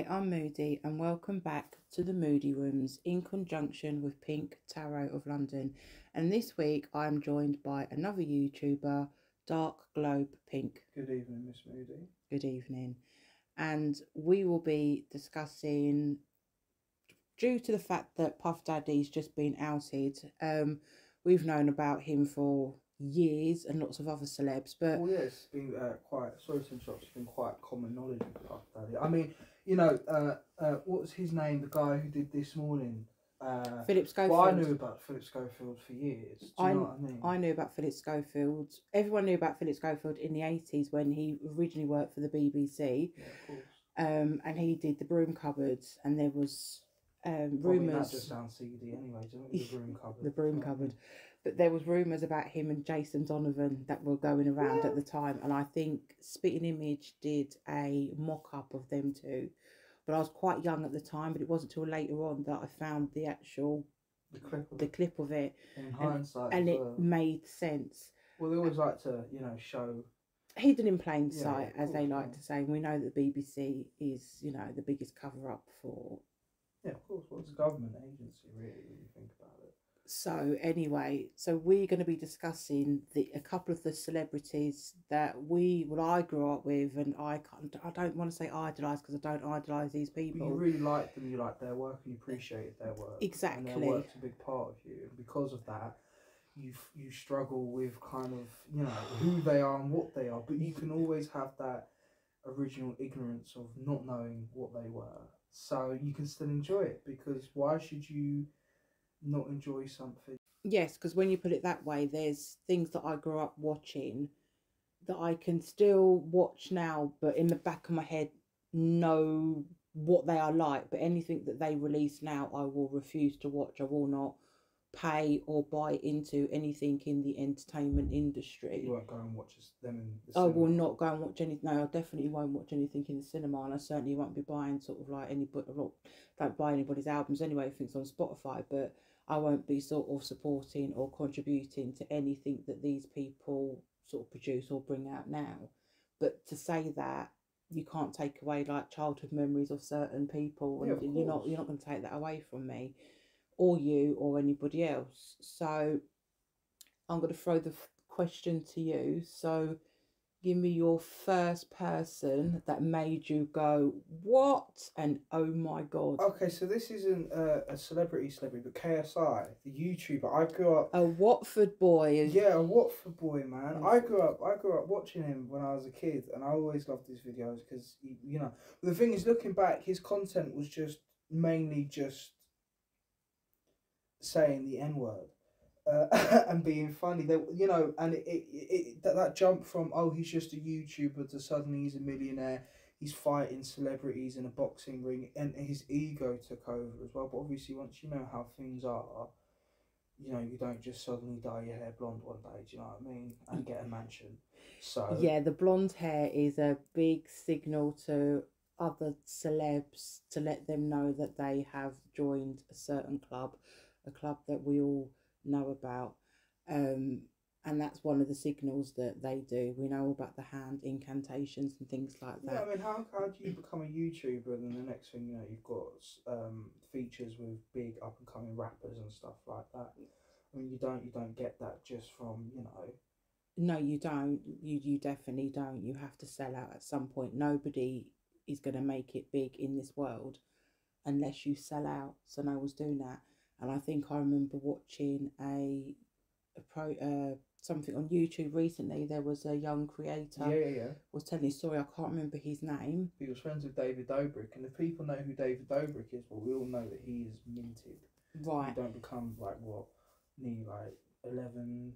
Hi, I'm Moody and welcome back to the Moody Rooms in conjunction with Pink Tarot of London. And this week I'm joined by another YouTuber, Dark Globe Pink. Good evening, Miss Moody. Good evening. And we will be discussing, due to the fact that Puff Daddy's just been outed, we've known about him for years and lots of other celebs, but well, yeah, it's been quite, sorry to interrupt, it's been quite common knowledge of Puff Daddy. I mean, you know, what was his name, the guy who did This Morning? Philip Schofield. Well, I knew about Philip Schofield for years. Do you know what I mean? I knew about Philip Schofield. Everyone knew about Philip Schofield in the 80s when he originally worked for the BBC. Yeah, of course. And he did the broom cupboards, and there was rumours. I mean, that just sounds seedy anyway, doesn't it? The broom cupboard. The broom cupboard. But there was rumours about him and Jason Donovan that were going around at the time, and I think Spitting Image did a mock-up of them two. But I was quite young at the time, but it wasn't till later on that I found the actual the clip of it. In hindsight, and it made sense. Well, they always like to, you know, show hidden in plain sight, as they like to say. And we know that the BBC is, you know, the biggest cover-up for. Yeah, of course. Well, it's a government agency, really, when you think about it. So anyway, so we're going to be discussing a couple of the celebrities that I grew up with, and I don't want to say idolise because I don't idolise these people. But you really like them, you like their work, and you appreciated their work. Exactly. And their work's a big part of you, and because of that, you struggle with kind of, you know, who they are and what they are, but you can always have that original ignorance of not knowing what they were, so you can still enjoy it, because why should you not enjoy something? Yes, because when you put it that way, there's things that I grew up watching that I can still watch now, but in the back of my head know what they are like. But anything that they release now, I will refuse to watch. I will not pay or buy into anything in the entertainment industry. You won't go and watch them in the cinema? I will not go and watch anything. No, I definitely won't watch anything in the cinema, and I certainly won't be buying sort of like don't buy anybody's albums anyway if it's on Spotify, but I won't be sort of supporting or contributing to anything that these people sort of produce or bring out now. But to say that, you can't take away like childhood memories of certain people, and yeah, you're not going to take that away from me or you or anybody else. So I'm going to throw the question to you. So give me your first person that made you go, what? And oh my God. Okay, so this isn't a celebrity, but KSI, the YouTuber. I grew up... A Watford boy. Yeah, a Watford boy, man. I grew up watching him when I was a kid, and I always loved his videos because, you know... The thing is, looking back, his content was just mainly just saying the N-word. And being funny, you know, and that jump from, oh, he's just a YouTuber, to suddenly he's a millionaire, he's fighting celebrities in a boxing ring, and his ego took over as well. But obviously, once you know how things are, you know, you don't just suddenly dye your hair blonde one day, do you know what I mean, and get a mansion. So yeah, the blonde hair is a big signal to other celebs to let them know that they have joined a certain club, a club that we all know about, and that's one of the signals that they do. We know about the hand incantations and things like that. Yeah, I mean, how do you become a YouTuber, and then the next thing you know, you've got features with big up and coming rappers and stuff like that? I mean, you don't get that just from, you know. No, you don't. You definitely don't. You have to sell out at some point. Nobody is going to make it big in this world unless you sell out. So no one's doing that. And I think I remember watching something on YouTube recently. There was a young creator. Yeah. Was telling his story. I can't remember his name. He was friends with David Dobrik, and if people know who David Dobrik is, well, we all know that he is minted. Right. You don't become like 11,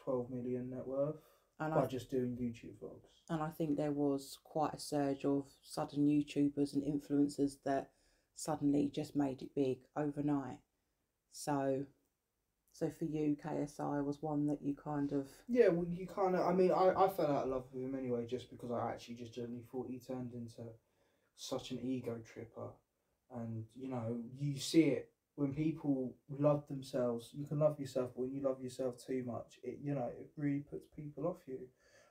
12 million net worth by just doing YouTube vlogs. And I think there was quite a surge of sudden YouTubers and influencers that suddenly just made it big overnight. So for you, KSI was one that you kind of... Yeah, well, you kind of... I mean, I fell out of love with him anyway, just because I actually just generally thought he turned into such an ego tripper. And, you know, you see it when people love themselves. You can love yourself, but when you love yourself too much, it really puts people off you.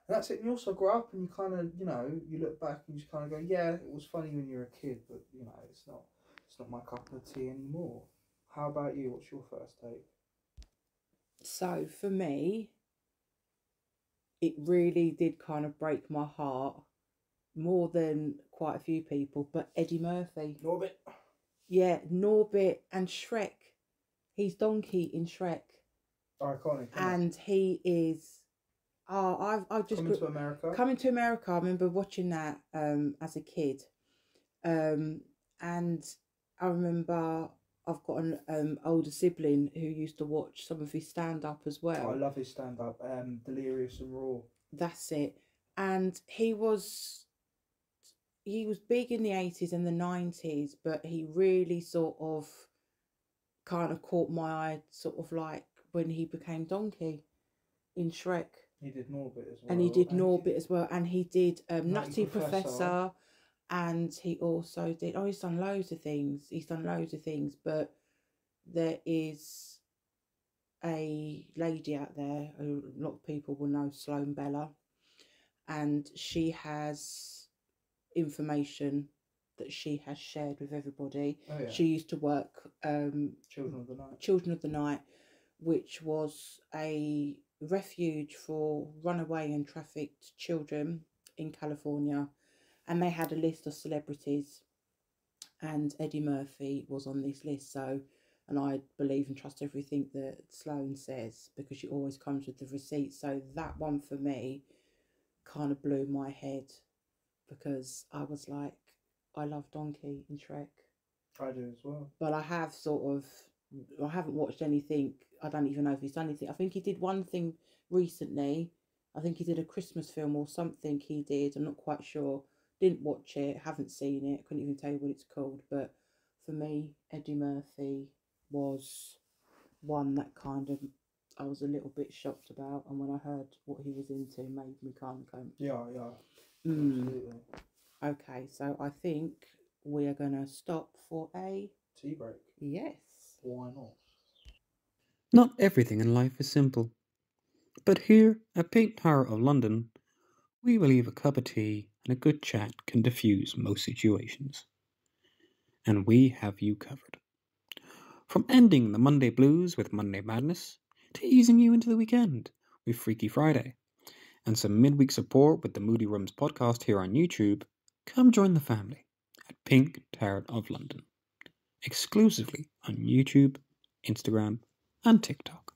And that's it. And you also grow up and you kind of, you know, you look back and you just kind of go, yeah, it was funny when you were a kid, but you know, it's not my cup of tea anymore. How about you? What's your first take? So for me, it really did kind of break my heart more than quite a few people, but Eddie Murphy. Norbit. Yeah, Norbit and Shrek. He's Donkey in Shrek. Iconic. And he is. Oh, I've just Coming to America. Coming to America. I remember watching that as a kid, and I remember I've got an older sibling who used to watch some of his stand up as well. Oh, I love his stand up. Delirious and Raw. That's it. And he was big in the 80s and the 90s, but he really sort of kind of caught my eye, sort of like when he became Donkey in Shrek. He did Norbit as well. And he did Norbit as well. And he did Nutty Professor. And he also did... Oh, he's done loads of things. But there is a lady out there who a lot of people will know, Sloane Bella. And she has information that she has shared with everybody. Oh, yeah. She used to work Children of the Night, which was a refuge for runaway and trafficked children in California, and they had a list of celebrities, and Eddie Murphy was on this list. So, and I believe and trust everything that Sloane says, because she always comes with the receipts. So that one for me kind of blew my head, because I was like, I love Donkey in Shrek. I do as well. But I haven't watched anything. I don't even know if he's done anything. I think he did one thing recently. I think he did a Christmas film or something he did. I'm not quite sure. Didn't watch it. Haven't seen it. Couldn't even tell you what it's called. But for me, Eddie Murphy was one that kind of I was a little bit shocked about. And when I heard what he was into, made me kind of go... Yeah. Absolutely. Okay, so I think we are going to stop for a... tea break. Yes. Why not? Not everything in life is simple. But here at Pink Tower of London, we believe a cup of tea and a good chat can diffuse most situations. And we have you covered. From ending the Monday blues with Monday Madness, to easing you into the weekend with Freaky Friday, and some midweek support with the Moody Rums podcast here on YouTube, come join the family at Pink Tower of London, exclusively on YouTube, Instagram, and TikTok.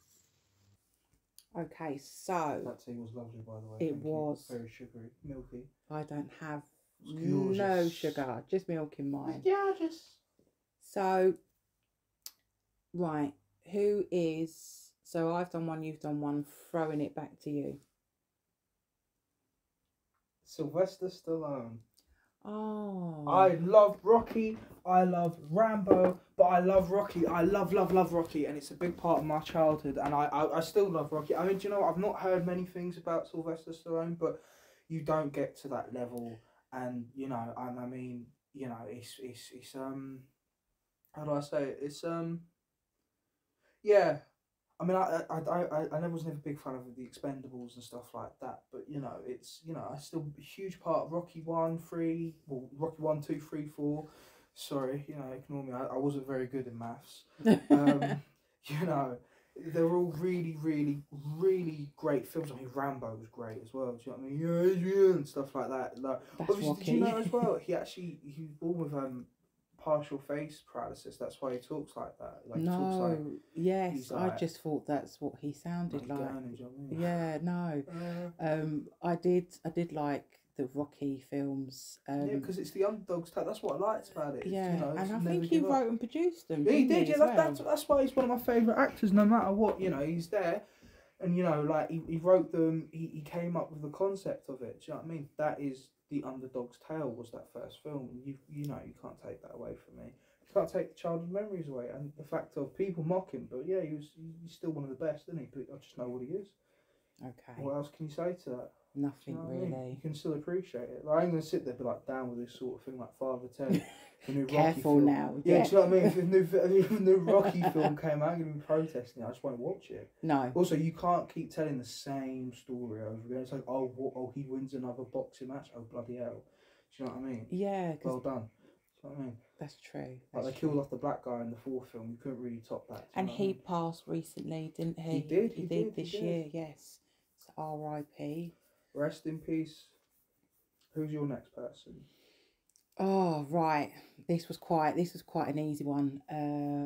Okay, so... That tea was lovely, by the way. It was. Very sugary, milky. I don't have Gorgeous. no sugar, just milk in mine. Yeah, just... So, right, who is... So I've done one, you've done one, throwing it back to you. Sylvester Stallone. Oh. I love Rocky, I love Rambo, but I love Rocky. I love Rocky, and it's a big part of my childhood, and I still love Rocky. I mean, do you know, I've not heard many things about Sylvester Stallone, but you don't get to that level, and, you know, and I mean, you know, it's how do I say it? It's, yeah. I mean, I was never a big fan of the Expendables and stuff like that, but, you know, it's, you know, I still a huge part of Rocky 1, 3, well, Rocky 1, 2, 3, 4. Sorry, you know, ignore me. I wasn't very good in maths. You know, they're all really, really, really great films. I mean, Rambo was great as well. Do you know what I mean? Yeah, and stuff like that. Like, That's obviously, Rocky. did you know as well? He was born with partial face paralysis. That's why he talks like that. Like, no, he talks like, yes, like, I just thought that's what he sounded like. Gurney, do you know what I mean? Yeah, no. I did like the Rocky films. Yeah, because it's the underdog's tale. That's what I liked about it. Yeah, you know, and I never think he give up. wrote and produced them. Yeah, he did. As Yeah, well? that's why he's one of my favourite actors. No matter what, you know, he's there, and you know, like he wrote them. He came up with the concept of it. Do you know what I mean? That is the underdog's tale. Was that first film? You know, you can't take that away from me. You can't take the childhood memories away, and the fact of people mock him, but yeah, he's still one of the best, isn't he? But I just know what he is. Okay. What else can you say to that? Nothing You know what I mean? really. You can still appreciate it. Like, I ain't gonna sit there and be like down with this sort of thing like Father Ted. The new Rocky Careful film. now. Yeah, Yeah. do you know what I mean? If the new Rocky film came out, I'm going to be protesting it. I just won't watch it. No. Also, you can't keep telling the same story over again. It's like, oh, he wins another boxing match. Oh, bloody hell. Do you know what I mean? Yeah. Well done. Do you know what I mean? That's true. Like, they killed off the black guy in the 4th film. You couldn't really top that. And he passed recently, didn't he? He did this year, yes. So R.I.P. Rest in peace. Who's your next person? Oh, right. This was quite an easy one.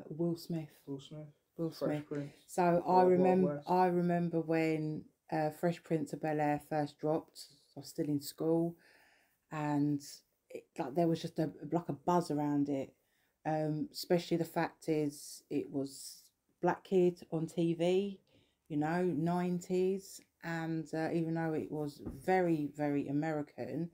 Will Smith. Will Smith. Will Fresh Smith. Prince. So Wild I remember when Fresh Prince of Bel-Air first dropped. I was still in school, and there was just a buzz around it. Especially the fact is it was black kid on TV, 90s, and even though it was very, very American,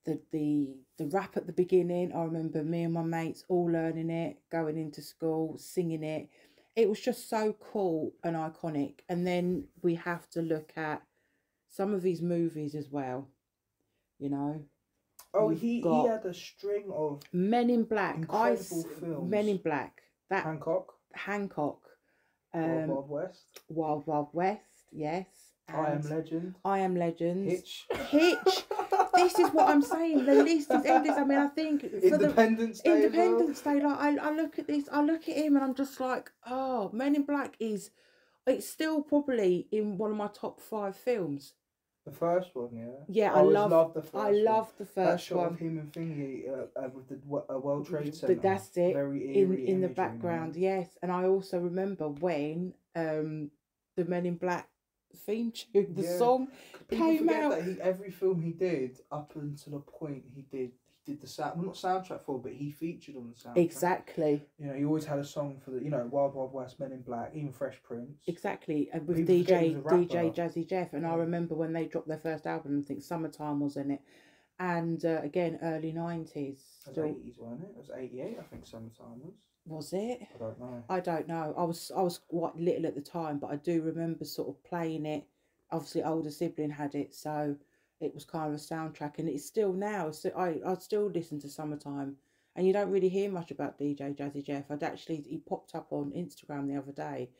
the rap at the beginning, I remember me and my mates all learning it, going into school, singing it. It was just so cool and iconic. And then we have to look at some of these movies as well, Oh, he had a string of Men in Black. Incredible films. Men in Black. Hancock. Wild Wild West. Wild Wild West. Yes. I Am Legend. I Am Legend. Hitch. This is what I'm saying. The list is endless. I mean, I think for Independence Day. Independence Day. Like I look at this, I look at him, and I'm just like, oh, Men in Black it's still probably in one of my top 5 films. The first one, yeah. Yeah, I love the first one. I love the first that shot one. of him and Thingy with the World Trade Center. But that's it. Very eerie in the imagery, background, man. yes. And I also remember when the Men in Black theme tune, the song People came forget out. that every film he did up until the point he did the sound, well, not soundtrack for, but he featured on the soundtrack. Exactly. He always had a song for the Wild Wild West, Men in Black, even Fresh Prince. Exactly, and with People forget he was a DJ rapper. Jazzy Jeff, and I remember when they dropped their first album. I think Summertime was in it, and again early 90s. It was 80s, wasn't it? It was 88, I think. Summertime was. Was it? I don't know. I was quite little at the time, but I do remember sort of playing it. Obviously, older sibling had it, so it was kind of a soundtrack, and it's still now. So I still listen to Summertime, and you don't really hear much about DJ Jazzy Jeff. He popped up on Instagram the other day,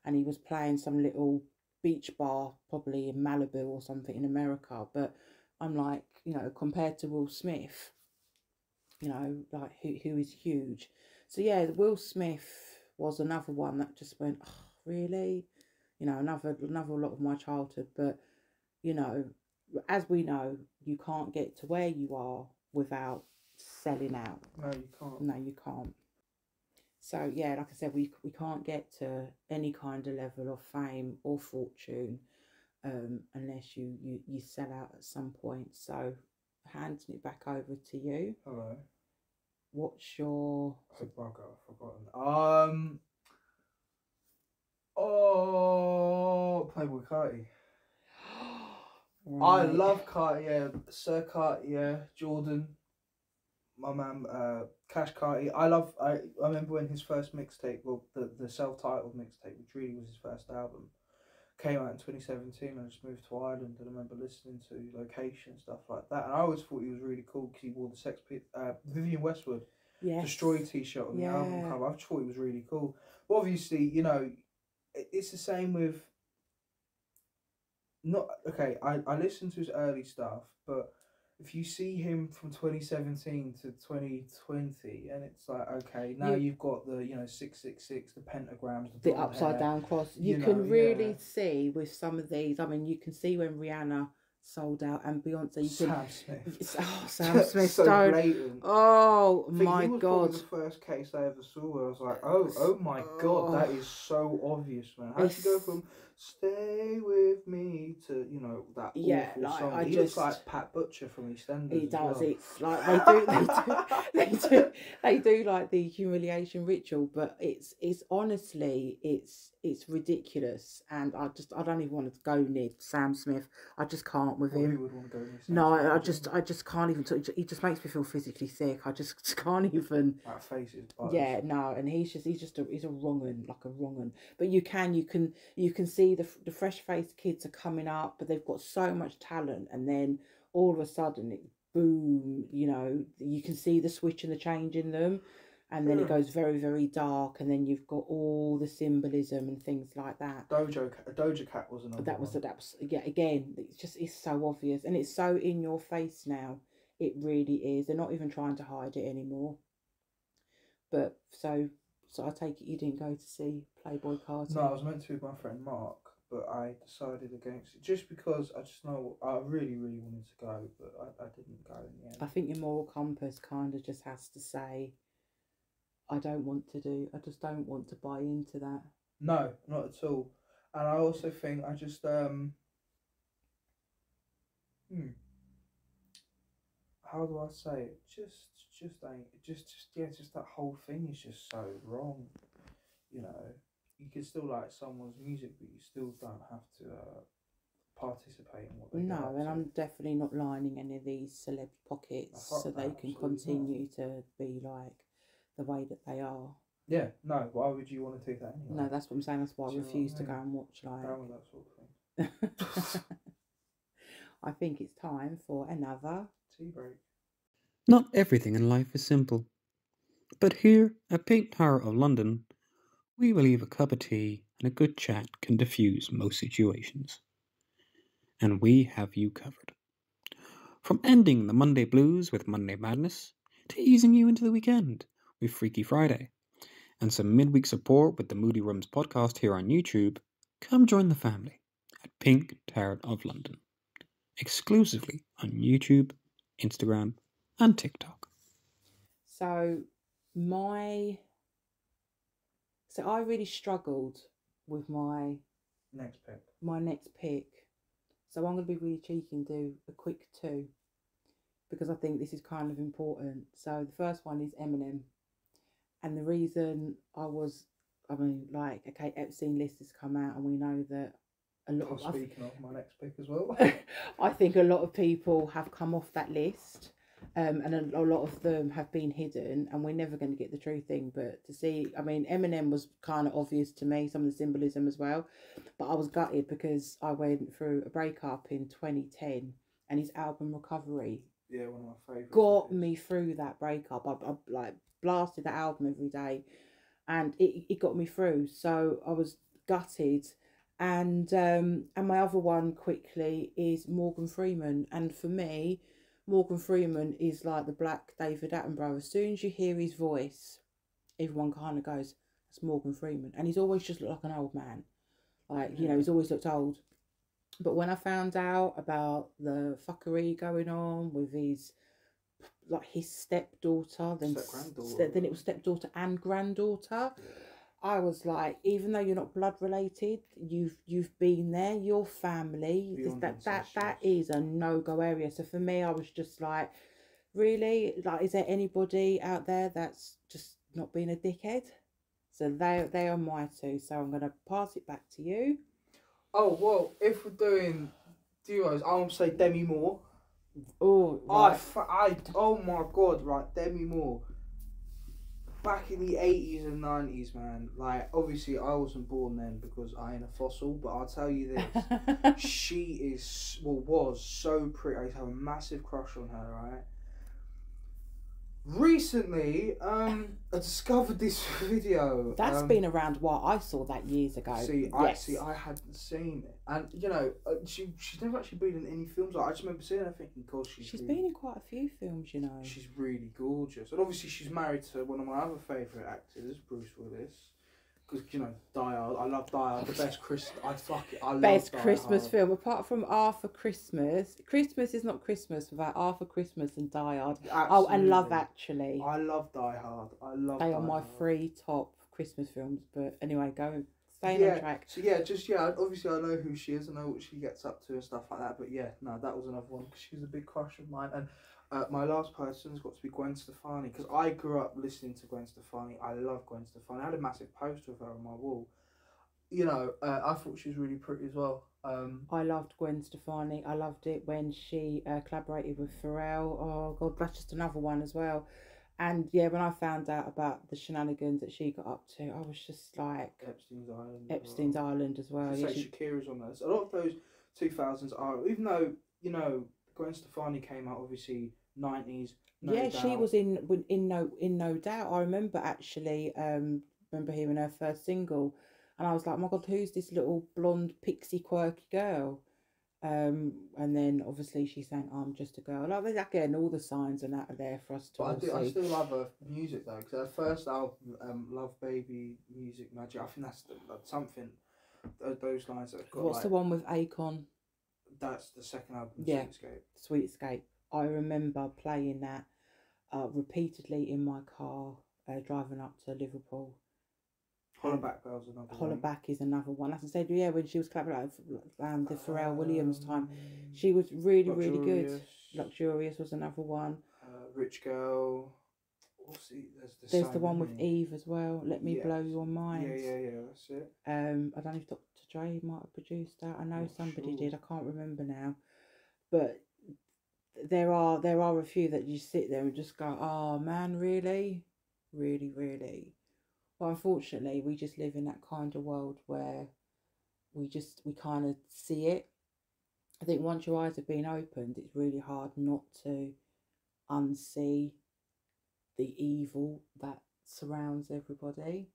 and he was playing some little beach bar, probably in Malibu or something in America. But I'm like, compared to Will Smith, like who is huge. So yeah, Will Smith was another one that just went, oh, really? Another lot of my childhood. But, as we know, you can't get to where you are without selling out. No, you can't. No, you can't. So yeah, like I said, we can't get to any kind of level of fame or fortune unless you sell out at some point. So handing it back over to you. Hello. What's your... I've forgotten. Playboy Carti. Right. I love Cartier, Sir Cartier, Jordan, my man, Cash Carti. I remember when his first mixtape, well, the self-titled mixtape, which really was his first album, came out in 2017. I just moved to Ireland, and I remember listening to Location and stuff like that. And I always thought he was really cool because he wore the Vivienne Westwood Destroy t-shirt on the album cover. I just thought he was really cool. But obviously, it's the same with. I listened to his early stuff, but if you see him from 2017 to 2020, and it's like, okay, now you've got the 666, the pentagrams, the upside down cross. You can really see with some of these. I mean, you can see when Rihanna sold out and Beyonce. Sam Smith. Sam Smith. So blatant. Oh my he was God. The first case I ever saw where I was like, oh my God, that is so obvious, man. How did you go from "Stay with Me" to that awful song? He looks like Pat Butcher from EastEnders. He does. Well. It's like they do like the humiliation ritual, but it's honestly it's ridiculous, and I don't even want to go near Sam Smith. I just can't with him. Who would want to go near Sam Smith? I just can't even talk. He just makes me feel physically sick. I just can't even. That face is. Yeah, no, and he's a wrong un, like a wrong un. But you can see the fresh faced kids are coming up, but they've got so much talent, and then all of a sudden boom, you know, you can see the switch and the change in them, and then it goes very, very dark, and then you've got all the symbolism and things like that. Doja Cat was another That was one. Yeah, again, it's so obvious, and it's so in your face now. It really is. They're not even trying to hide it anymore. But so I take it you didn't go to see Playboy Carti? No, I was meant to with my friend Mark, but I decided against it just because I just know I really, really wanted to go, but I didn't go in the end. I think your moral compass kind of just has to say, I just don't want to buy into that. No, not at all. And I also think I just how do I say it? Just that whole thing is just so wrong. You know, you can still like someone's music, but you still don't have to participate in what they do. No, and I'm definitely not lining any of these celeb pockets so they can continue to be like the way that they are. Yeah, no, why would you want to do that anyway? No, that's what I'm saying. That's why I refuse to go and watch like that sort of thing. I think it's time for another tea break. Not everything in life is simple, but here at Pink Tower of London, we believe a cup of tea and a good chat can diffuse most situations. And we have you covered. From ending the Monday blues with Monday Madness, to easing you into the weekend with Freaky Friday, and some midweek support with the Moody Rums podcast here on YouTube, come join the family at Pink Tower of London, exclusively on YouTube, Instagram, and TikTok. So I really struggled with my next pick. So I'm going to be really cheeky and do a quick two, because I think this is kind of important. So the first one is Eminem. And the reason okay, Epstein list has come out, and we know that a lot of... Speaking of my next pick as well. I think a lot of people have come off that list. And a lot of them have been hidden, and we're never going to get the true thing. But to see, Eminem was kind of obvious to me, some of the symbolism as well. But I was gutted because I went through a breakup in 2010, and his album Recovery, yeah, one of my favourites, got me through that breakup. I like blasted that album every day, and it got me through. So I was gutted. And my other one quickly is Morgan Freeman, and for me, Morgan Freeman is like the Black David Attenborough. As soon as you hear his voice, everyone kind of goes, that's Morgan Freeman. And he's always just looked like an old man. Like, you know, he's always looked old. But when I found out about the fuckery going on with his stepdaughter, then it was stepdaughter and granddaughter, I was like, even though you're not blood related, you've been there, your family, that is a no-go area. So for me, I was just like, really, like, is there anybody out there that's just not being a dickhead? So they are my two. So I'm gonna pass it back to you. Oh well, if we're doing duos, I want to say Demi Moore. Oh, right. Oh my god, right, Demi Moore. Back in the 80s and 90s, man, like, obviously I wasn't born then because I ain't a fossil, but I'll tell you this, she was so pretty. I used to have a massive crush on her, right? Recently, I discovered this video. That's been around while I saw that years ago. I hadn't seen it, and you know, she's never actually been in any films. I just remember seeing her thinking, "God, she's really, been in quite a few films, you know. She's really gorgeous, and obviously she's married to one of my other favourite actors, Bruce Willis. Because, you know, Die Hard, I love Die Hard, the best best Christmas film, apart from Arthur Christmas. Christmas is not Christmas without Arthur Christmas and Die Hard. Absolutely. Oh, and Love Actually. I love Die Hard. They are my three top Christmas films. But anyway, staying on track. So obviously I know who she is, I know what she gets up to and stuff like that. But yeah, no, that was another one because she was a big crush of mine. And my last person's got to be Gwen Stefani, because I grew up listening to Gwen Stefani. I love Gwen Stefani. I had a massive poster of her on my wall. You know, I thought she was really pretty as well. I loved Gwen Stefani. I loved it when she collaborated with Pharrell. Oh God, that's just another one as well. And yeah, when I found out about the shenanigans that she got up to, I was just like... Epstein's Island as well. Yeah, Shakira's on there. So a lot of those 2000s are, even though, you know, Gwen Stefani came out obviously 90s. Yeah, she Doubt. was in No Doubt. I remember actually remember hearing her first single, and I was like, oh my God, who's this little blonde pixie quirky girl? And then obviously she's saying, I'm just a girl. Like, again, all the signs and that are there for us to But all see. I still love her music though, because her first album, Love Baby Music Magic, I think that's something, those lines that have got. What's like, the one with Akon? That's the second album, Yeah, Sweetscape. Sweet Escape. I remember playing that repeatedly in my car driving up to Liverpool. Hollaback Girl's another one. Hollaback is another one. As I said, yeah, when she was clapping out around the Pharrell Williams time, she was really, really good. Luxurious was another one. Rich Girl. There's the one with Eve as well. Let Me Blow Your Mind. Yeah, that's it. I don't know if Dr. Dre might have produced that. I know Not somebody sure. did. I can't remember now. But there are a few that you sit there and just go, oh man, really? Really, really? But unfortunately, we just live in that kind of world where we kind of see it. I think once your eyes have been opened, it's really hard not to unsee the evil that surrounds everybody.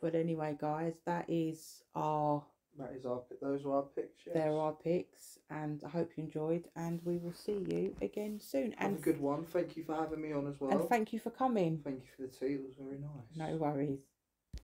But anyway, guys, those are our picks. Yes. They're our picks, and I hope you enjoyed, and we will see you again soon. Have a good one. Thank you for having me on as well. And thank you for coming. Thank you for the tea. It was very nice. No worries.